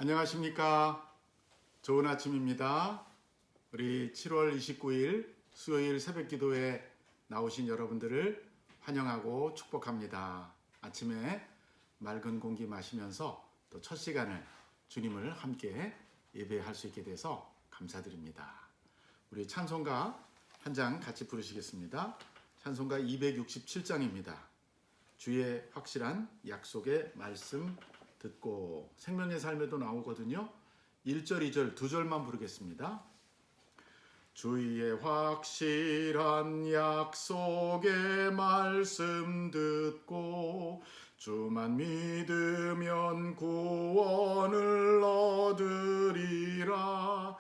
안녕하십니까. 좋은 아침입니다. 우리 7월 29일 수요일 새벽 기도에 나오신 여러분들을 환영하고 축복합니다. 아침에 맑은 공기 마시면서 또 첫 시간을 주님을 함께 예배할 수 있게 돼서 감사드립니다. 우리 찬송가 한 장 같이 부르시겠습니다. 찬송가 267장입니다. 주의 확실한 약속의 말씀 듣고, 생명의 삶에도 나오거든요. 1절, 2절 두 절만 부르겠습니다. 주의 확실한 약속의 말씀 듣고 주만 믿으면 구원을 얻으리라.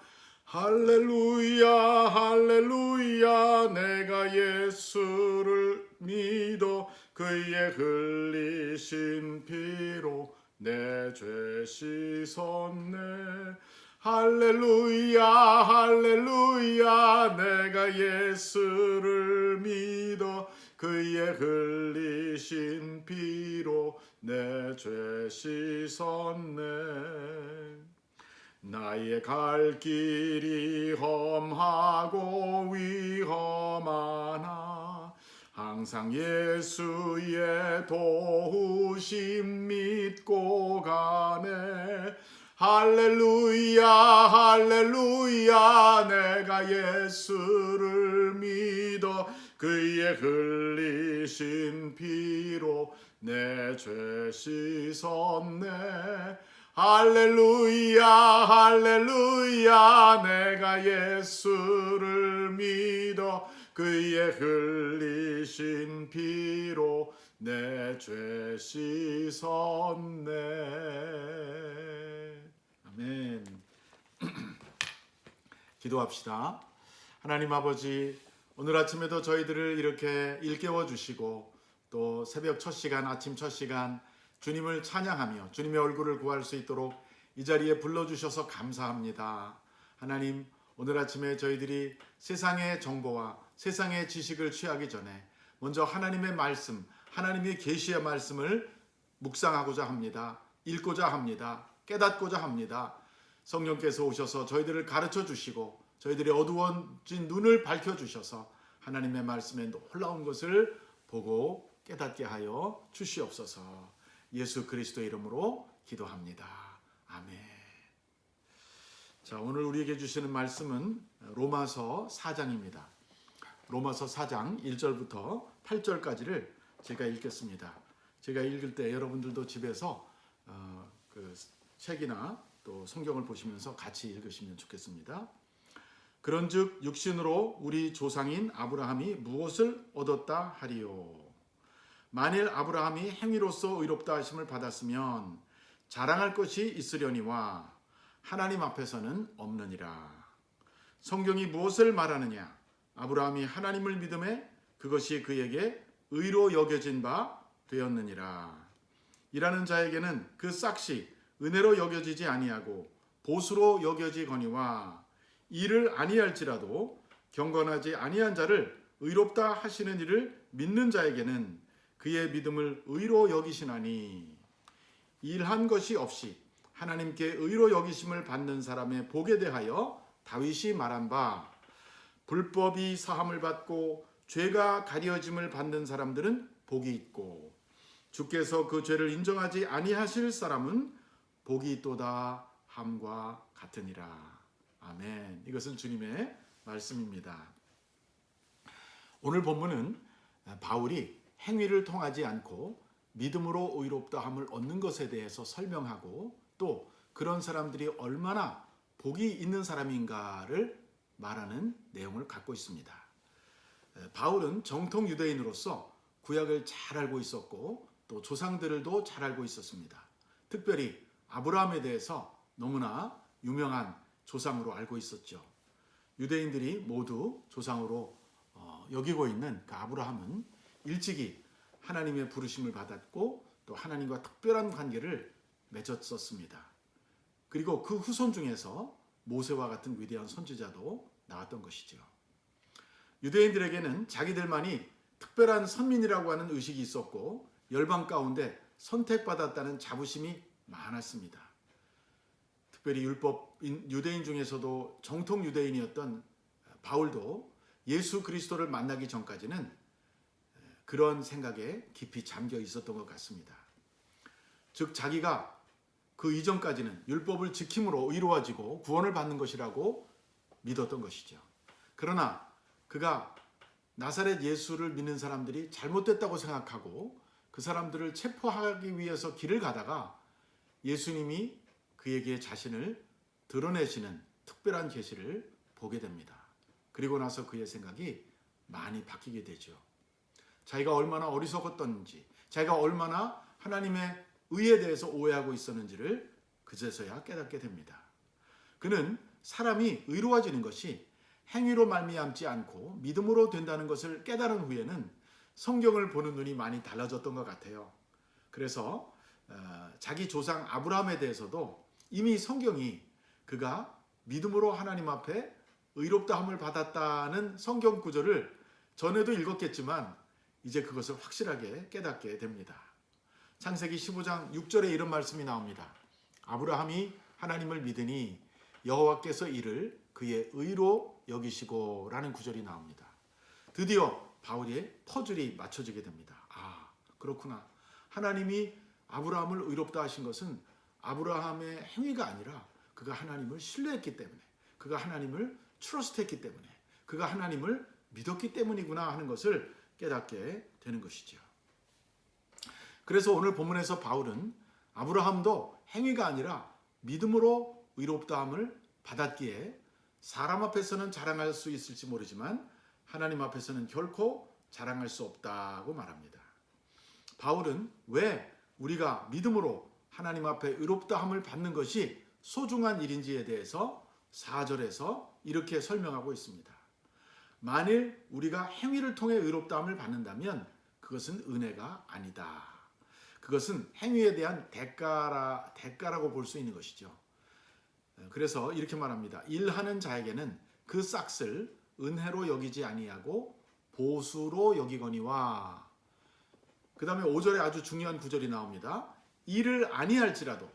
할렐루야 할렐루야, 내가 예수를 믿어 그의 흘리신 피로 내 죄 씻었네. 할렐루야 할렐루야, 내가 예수를 믿어 그의 흘리신 피로 내 죄 씻었네. 나의 갈 길이 험하고 위험하나 항상 예수의 도우심 믿고 가네. 할렐루야 할렐루야, 내가 예수를 믿어 그의 흘리신 피로 내 죄 씻었네. 할렐루야 할렐루야, 내가 예수를 믿어 그의 흘리신 피로 내 죄 씻었네. 아멘. 기도합시다. 하나님 아버지, 오늘 아침에도 저희들을 이렇게 일깨워 주시고 또 새벽 첫 시간, 아침 첫 시간 주님을 찬양하며 주님의 얼굴을 구할 수 있도록 이 자리에 불러주셔서 감사합니다. 하나님, 오늘 아침에 저희들이 세상의 정보와 세상의 지식을 취하기 전에 먼저 하나님의 말씀, 하나님의 계시의 말씀을 묵상하고자 합니다. 읽고자 합니다. 깨닫고자 합니다. 성령께서 오셔서 저희들을 가르쳐 주시고 저희들의 어두워진 눈을 밝혀 주셔서 하나님의 말씀에 놀라운 것을 보고 깨닫게 하여 주시옵소서. 예수 그리스도의 이름으로 기도합니다. 아멘. 자, 오늘 우리에게 주시는 말씀은 로마서 4장입니다. 로마서 4장 1절부터 8절까지를 제가 읽겠습니다. 제가 읽을 때 여러분들도 집에서 그 책이나 또 성경을 보시면서 같이 읽으시면 좋겠습니다. 그런즉 육신으로 우리 조상인 아브라함이 무엇을 얻었다 하리요? 만일 아브라함이 행위로서 의롭다 하심을 받았으면 자랑할 것이 있으려니와 하나님 앞에서는 없느니라. 성경이 무엇을 말하느냐? 아브라함이 하나님을 믿음에 그것이 그에게 의로 여겨진 바 되었느니라. 일하는 자에게는 그 싹이 은혜로 여겨지지 아니하고 보수로 여겨지거니와 일을 아니할지라도 경건하지 아니한 자를 의롭다 하시는 이를 믿는 자에게는 그의 믿음을 의로 여기시나니, 일한 것이 없이 하나님께 의로 여기심을 받는 사람의 복에 대하여 다윗이 말한 바, 불법이 사함을 받고 죄가 가려짐을 받는 사람들은 복이 있고 주께서 그 죄를 인정하지 아니하실 사람은 복이 있도다 함과 같으니라. 아멘. 이것은 주님의 말씀입니다. 오늘 본문은 바울이 행위를 통하지 않고 믿음으로 의롭다함을 얻는 것에 대해서 설명하고 또 그런 사람들이 얼마나 복이 있는 사람인가를 말하는 내용을 갖고 있습니다. 바울은 정통 유대인으로서 구약을 잘 알고 있었고 또 조상들도 잘 알고 있었습니다. 특별히 아브라함에 대해서 너무나 유명한 조상으로 알고 있었죠. 유대인들이 모두 조상으로 여기고 있는 그 아브라함은 일찍이 하나님의 부르심을 받았고 또 하나님과 특별한 관계를 맺었었습니다. 그리고 그 후손 중에서 모세와 같은 위대한 선지자도 나왔던 것이죠. 유대인들에게는 자기들만이 특별한 선민이라고 하는 의식이 있었고 열방 가운데 선택받았다는 자부심이 많았습니다. 특별히 유대인 중에서도 정통 유대인이었던 바울도 예수 그리스도를 만나기 전까지는 그런 생각에 깊이 잠겨 있었던 것 같습니다. 즉 자기가 그 이전까지는 율법을 지킴으로 의로워지고 구원을 받는 것이라고 믿었던 것이죠. 그러나 그가 나사렛 예수를 믿는 사람들이 잘못됐다고 생각하고 그 사람들을 체포하기 위해서 길을 가다가 예수님이 그에게 자신을 드러내시는 특별한 계시를 보게 됩니다. 그리고 나서 그의 생각이 많이 바뀌게 되죠. 자기가 얼마나 어리석었던지, 자기가 얼마나 하나님의 의에 대해서 오해하고 있었는지를 그제서야 깨닫게 됩니다. 그는 사람이 의로워지는 것이 행위로 말미암지 않고 믿음으로 된다는 것을 깨달은 후에는 성경을 보는 눈이 많이 달라졌던 것 같아요. 그래서 자기 조상 아브라함에 대해서도 이미 성경이 그가 믿음으로 하나님 앞에 의롭다함을 받았다는 성경 구절을 전에도 읽었겠지만 이제 그것을 확실하게 깨닫게 됩니다. 창세기 15장 6절에 이런 말씀이 나옵니다. 아브라함이 하나님을 믿으니 여호와께서 이를 그의 의로 여기시고 라는 구절이 나옵니다. 드디어 바울의 퍼즐이 맞춰지게 됩니다. 아, 그렇구나. 하나님이 아브라함을 의롭다 하신 것은 아브라함의 행위가 아니라 그가 하나님을 신뢰했기 때문에, 그가 하나님을 트러스트했기 때문에, 그가 하나님을 믿었기 때문이구나 하는 것을 깨닫게 되는 것이죠. 그래서 오늘 본문에서 바울은 아브라함도 행위가 아니라 믿음으로 의롭다함을 받았기에 사람 앞에서는 자랑할 수 있을지 모르지만 하나님 앞에서는 결코 자랑할 수 없다고 말합니다. 바울은 왜 우리가 믿음으로 하나님 앞에 의롭다함을 받는 것이 소중한 일인지에 대해서 4절에서 이렇게 설명하고 있습니다. 만일 우리가 행위를 통해 의롭다함을 받는다면 그것은 은혜가 아니다. 그것은 행위에 대한 대가라고 볼 수 있는 것이죠. 그래서 이렇게 말합니다. 일하는 자에게는 그 싹을 은혜로 여기지 아니하고 보수로 여기거니와. 그 다음에 5절에 아주 중요한 구절이 나옵니다. 이를 아니할지라도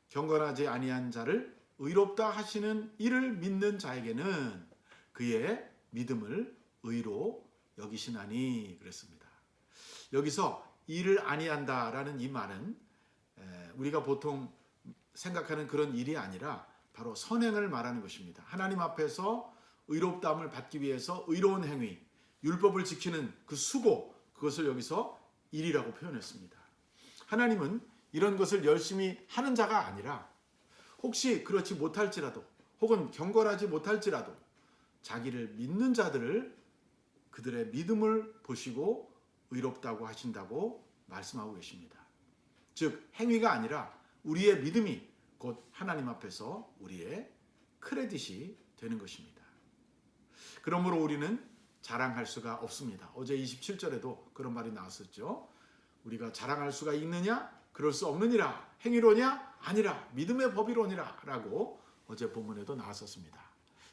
경건하지 아니한 자를 의롭다 하시는 이를 믿는 자에게는 그의 믿음을 의로 여기시나니 그랬습니다. 여기서 일을 아니한다라는 이 말은 우리가 보통 생각하는 그런 일이 아니라 바로 선행을 말하는 것입니다. 하나님 앞에서 의롭다함을 받기 위해서 의로운 행위, 율법을 지키는 그 수고, 그것을 여기서 일이라고 표현했습니다. 하나님은 이런 것을 열심히 하는 자가 아니라 혹시 그렇지 못할지라도 혹은 경건하지 못할지라도 자기를 믿는 자들을 그들의 믿음을 보시고 의롭다고 하신다고 말씀하고 계십니다. 즉 행위가 아니라 우리의 믿음이 곧 하나님 앞에서 우리의 크레딧이 되는 것입니다. 그러므로 우리는 자랑할 수가 없습니다. 어제 27절에도 그런 말이 나왔었죠. 우리가 자랑할 수가 있느냐? 그럴 수 없느니라. 행위로냐? 아니라 믿음의 법이로니라 라고 어제 본문에도 나왔었습니다.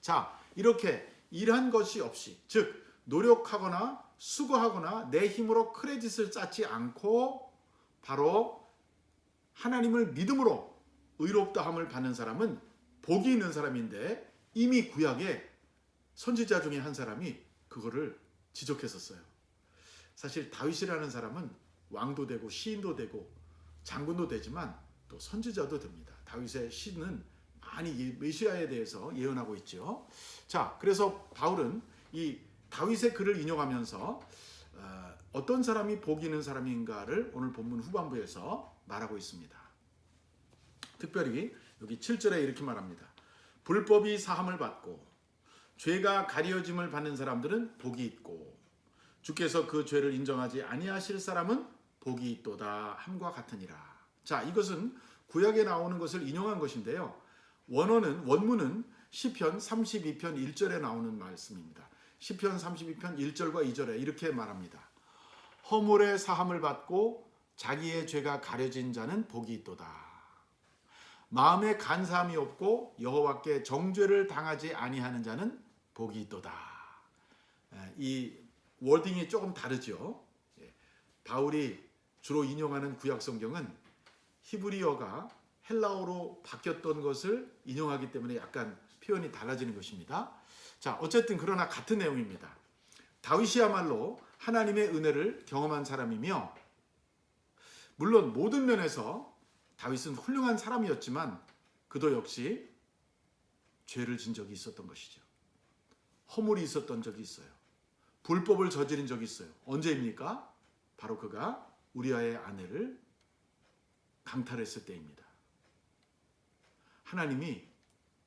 자, 이렇게 일한 것이 없이, 즉 노력하거나 수고하거나 내 힘으로 크레딧을 쌓지 않고 바로 하나님을 믿음으로 의롭다함을 받는 사람은 복이 있는 사람인데 이미 구약에 선지자 중에 한 사람이 그거를 지적했었어요. 사실 다윗이라는 사람은 왕도 되고 시인도 되고 장군도 되지만 또 선지자도 됩니다. 다윗의 시는 많이 메시아에 대해서 예언하고 있죠. 자, 그래서 바울은 이 다윗의 글을 인용하면서 어떤 사람이 복 있는 사람인가를 오늘 본문 후반부에서 말하고 있습니다. 특별히 여기 7절에 이렇게 말합니다. 불법이 사함을 받고 죄가 가려짐을 받는 사람들은 복이 있고 주께서 그 죄를 인정하지 아니하실 사람은 복이 있도다 함과 같으니라. 자, 이것은 구약에 나오는 것을 인용한 것인데요. 원문은 시편 32편 1절에 나오는 말씀입니다. 시편 32편 1절과 2절에 이렇게 말합니다. 허물의 사함을 받고 자기의 죄가 가려진 자는 복이 있도다. 마음에 간사함이 없고 여호와께 정죄를 당하지 아니하는 자는 복이 있도다. 이 워딩이 조금 다르죠. 바울이 주로 인용하는 구약 성경은 히브리어가 헬라어로 바뀌었던 것을 인용하기 때문에 약간 표현이 달라지는 것입니다. 자, 어쨌든 그러나 같은 내용입니다. 다윗이야말로 하나님의 은혜를 경험한 사람이며, 물론 모든 면에서 다윗은 훌륭한 사람이었지만 그도 역시 죄를 진 적이 있었던 것이죠. 허물이 있었던 적이 있어요. 불법을 저지른 적이 있어요. 언제입니까? 바로 그가 우리아의 아내를 강탈했을 때입니다. 하나님이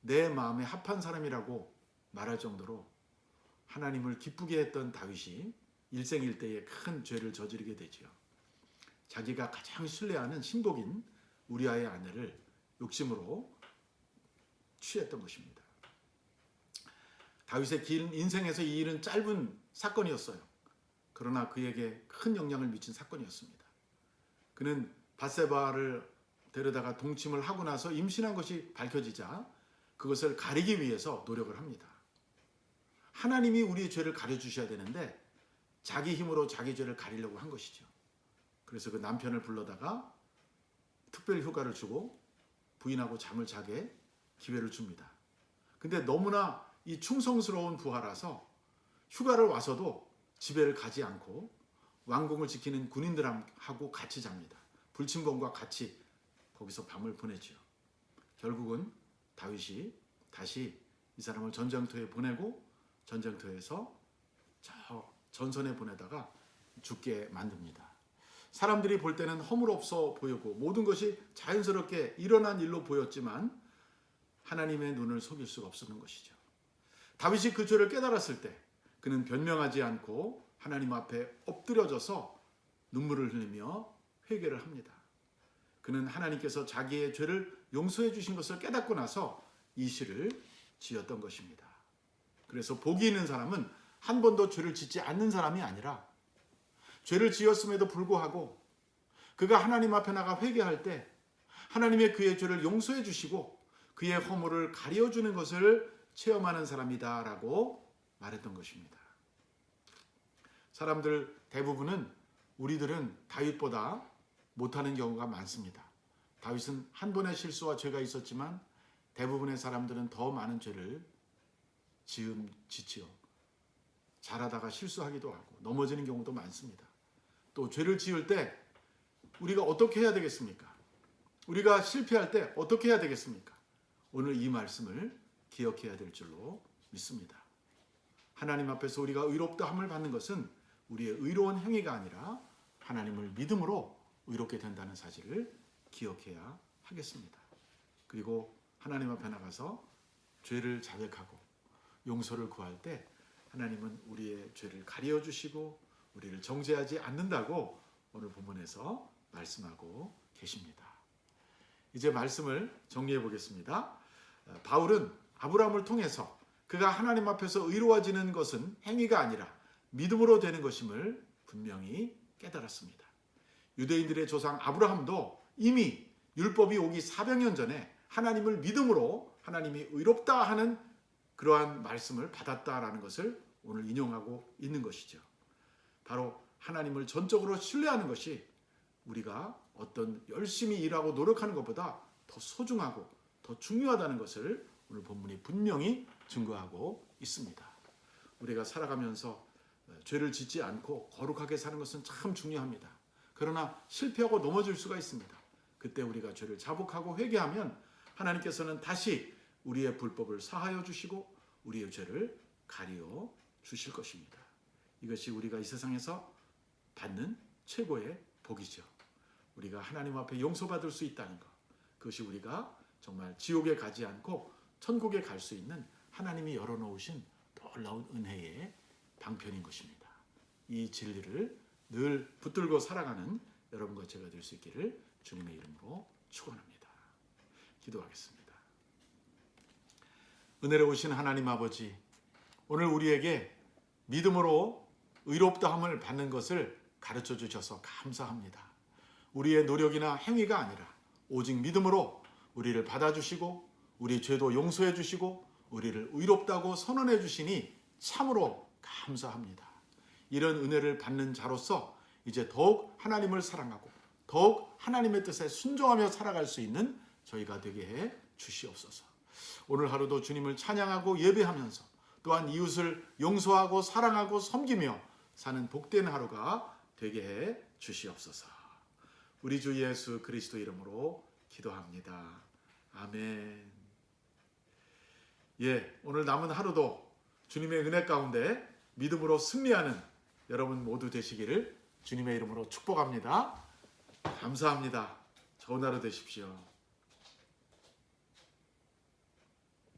내 마음에 합한 사람이라고 말할 정도로 하나님을 기쁘게 했던 다윗이 일생일대에 큰 죄를 저지르게 되지요. 자기가 가장 신뢰하는 신복인 우리아의 아내를 욕심으로 취했던 것입니다. 다윗의 긴 인생에서 이 일은 짧은 사건이었어요. 그러나 그에게 큰 영향을 미친 사건이었습니다. 그는 밧세바를 데려다가 동침을 하고 나서 임신한 것이 밝혀지자 그것을 가리기 위해서 노력을 합니다. 하나님이 우리의 죄를 가려주셔야 되는데 자기 힘으로 자기 죄를 가리려고 한 것이죠. 그래서 그 남편을 불러다가 특별 휴가를 주고 부인하고 잠을 자게 기회를 줍니다. 근데 너무나 이 충성스러운 부하라서 휴가를 와서도 집에를 가지 않고 왕궁을 지키는 군인들하고 같이 잡니다. 불침범과 같이 거기서 밤을 보내죠. 결국은 다윗이 다시 이 사람을 전쟁터에 보내고 전쟁터에서 저 전선에 보내다가 죽게 만듭니다. 사람들이 볼 때는 허물없어 보이고 모든 것이 자연스럽게 일어난 일로 보였지만 하나님의 눈을 속일 수가 없었는 것이죠. 다윗이 그 죄를 깨달았을 때 그는 변명하지 않고 하나님 앞에 엎드려져서 눈물을 흘리며 회개를 합니다. 그는 하나님께서 자기의 죄를 용서해 주신 것을 깨닫고 나서 이 시를 지었던 것입니다. 그래서 복이 있는 사람은 한 번도 죄를 짓지 않는 사람이 아니라 죄를 지었음에도 불구하고 그가 하나님 앞에 나가 회개할 때 하나님의 그의 죄를 용서해 주시고 그의 허물을 가려주는 것을 체험하는 사람이다라고 말했던 것입니다. 사람들 대부분은 우리들은 다윗보다 못하는 경우가 많습니다. 다윗은 한 번의 실수와 죄가 있었지만 대부분의 사람들은 더 많은 죄를 짓지요. 잘하다가 실수하기도 하고 넘어지는 경우도 많습니다. 또 죄를 지을 때 우리가 어떻게 해야 되겠습니까? 우리가 실패할 때 어떻게 해야 되겠습니까? 오늘 이 말씀을 기억해야 될 줄로 믿습니다. 하나님 앞에서 우리가 의롭다함을 받는 것은 우리의 의로운 행위가 아니라 하나님을 믿음으로 의롭게 된다는 사실을 기억해야 하겠습니다. 그리고 하나님 앞에 나가서 죄를 자백하고 용서를 구할 때 하나님은 우리의 죄를 가려 주시고 우리를 정죄하지 않는다고 오늘 본문에서 말씀하고 계십니다. 이제 말씀을 정리해 보겠습니다. 바울은 아브라함을 통해서 그가 하나님 앞에서 의로워지는 것은 행위가 아니라 믿음으로 되는 것임을 분명히 깨달았습니다. 유대인들의 조상 아브라함도 이미 율법이 오기 400년 전에 하나님을 믿음으로 하나님이 의롭다 하는 그러한 말씀을 받았다라는 것을 오늘 인용하고 있는 것이죠. 바로 하나님을 전적으로 신뢰하는 것이 우리가 어떤 열심히 일하고 노력하는 것보다 더 소중하고 더 중요하다는 것을 오늘 본문이 분명히 증거하고 있습니다. 우리가 살아가면서 죄를 짓지 않고 거룩하게 사는 것은 참 중요합니다. 그러나 실패하고 넘어질 수가 있습니다. 그때 우리가 죄를 자복하고 회개하면 하나님께서는 다시 우리의 불법을 사하여 주시고 우리의 죄를 가리어 주실 것입니다. 이것이 우리가 이 세상에서 받는 최고의 복이죠. 우리가 하나님 앞에 용서받을 수 있다는 것. 그것이 우리가 정말 지옥에 가지 않고 천국에 갈 수 있는 하나님이 열어놓으신 놀라운 은혜의 방편인 것입니다. 이 진리를 늘 붙들고 살아가는 여러분과 제가 될 수 있기를 주님의 이름으로 축원합니다. 기도하겠습니다. 은혜로우신 하나님 아버지, 오늘 우리에게 믿음으로 의롭다함을 받는 것을 가르쳐 주셔서 감사합니다. 우리의 노력이나 행위가 아니라 오직 믿음으로 우리를 받아주시고 우리 죄도 용서해 주시고 우리를 의롭다고 선언해 주시니 참으로 감사합니다. 이런 은혜를 받는 자로서 이제 더욱 하나님을 사랑하고 더욱 하나님의 뜻에 순종하며 살아갈 수 있는 저희가 되게 해 주시옵소서. 오늘 하루도 주님을 찬양하고 예배하면서 또한 이웃을 용서하고 사랑하고 섬기며 사는 복된 하루가 되게 해 주시옵소서. 우리 주 예수 그리스도 이름으로 기도합니다. 아멘. 오늘 남은 하루도 주님의 은혜 가운데 믿음으로 승리하는 여러분 모두 되시기를 주님의 이름으로 축복합니다. 감사합니다. 좋은 하루 되십시오.